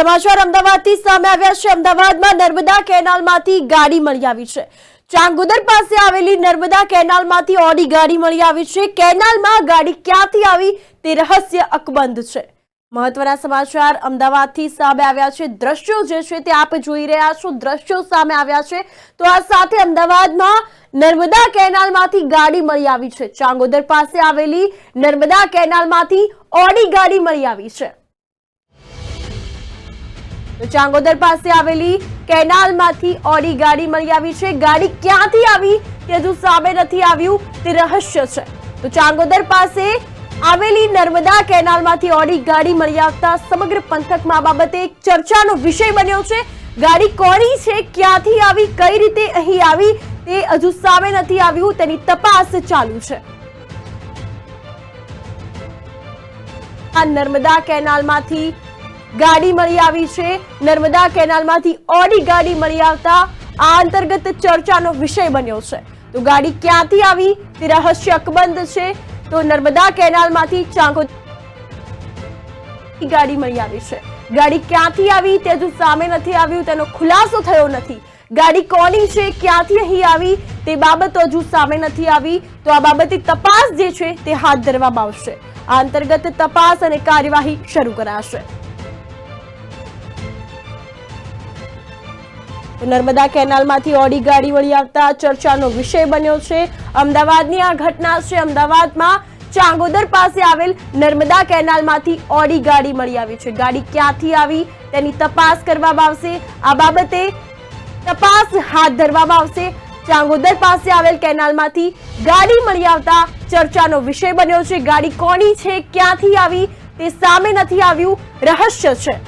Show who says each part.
Speaker 1: સમાચાર અમદાવાદથી સામે આવ્યા છે। અમદાવાદમાં નર્મદા કેનાલમાંથી ગાડી મળી આવી છે। ચાંગોદર પાસે આવેલી નર્મદા કેનાલમાંથી ઓડી ગાડી મળી આવી છે। કેનાલમાં ગાડી ક્યાંથી આવી તે રહસ્ય અકબંધ છે। મહત્વના સમાચાર અમદાવાદથી સામે આવ્યા છે। દ્રશ્યો જે છે તે આપ જોઈ રહ્યા છો। દ્રશ્યો સામે આવ્યા છે તો આ સાથે અમદાવાદમાં નર્મદા કેનાલમાંથી ગાડી મળી આવી છે। ચાંગોદર પાસે આવેલી નર્મદા કેનાલમાંથી ઓડી ગાડી મળી આવી છે। તો ચાંગોદર પાસે આવેલી કેનાલમાંથી ઓડી ગાડી મળી આવી છે। ગાડી ક્યાંથી આવી તે હજુ સામે નથી આવ્યું તે રહસ્ય છે। તો ચાંગોદર પાસે આવેલી નર્મદા કેનાલમાંથી ઓડી ગાડી મળી આવતા સમગ્ર પંથકમાં આ બાબતે એક ચર્ચાનો વિષય બન્યો છે। ગાડી કોની છે, ક્યાંથી આવી, કઈ રીતે અહીં આવી તે હજુ સામે નથી આવ્યું, તેની તપાસ ચાલુ છે। આ નર્મદા કેનાલમાંથી ગાડી મળી આવી છે। નર્મદા કેનાલમાંથી ઓડી ગાડી મળી આવતા આ અંતર્ગત ચર્ચાનો વિષય બન્યો છે। તો ગાડી ક્યાંથી આવી તે રહસ્ય અકબંધ છે। તો નર્મદા કેનાલમાંથી ચાંગોદર ગાડી મળી આવી છે। ગાડી ક્યાંથી આવી તે હજુ સામે નથી આવ્યું, તેનો ખુલાસો થયો નથી। ગાડી કોની છે, ક્યાંથી અહીં આવી તે બાબત હજુ સામે નથી આવી। તો આ બાબતે તપાસ જે છે તે હાથ ધરવામાં આવશે। આ અંતર્ગત તપાસ અને કાર્યવાહી શરૂ કરાશે। નર્મદા કેનાલમાંથી ઓડી ગાડી મળી આવતા ચર્ચાનો વિષય બન્યો છે। અમદાવાદની આ ઘટના છે। અમદાવાદમાં ચાંગોદર પાસે આવેલ નર્મદા કેનાલમાંથી ઓડી ગાડી મળી આવી છે। ગાડી ક્યાંથી આવી તેની તપાસ કરવામાં આવશે। આ બાબતે તપાસ હાથ ધરવામાં આવશે। ચાંગોદર પાસે આવેલ કેનાલમાંથી ગાડી મળી આવતા ચર્ચાનો વિષય બન્યો છે। ગાડી કોની છે, ક્યાંથી આવી તે સામે નથી આવ્યું, રહસ્ય છે।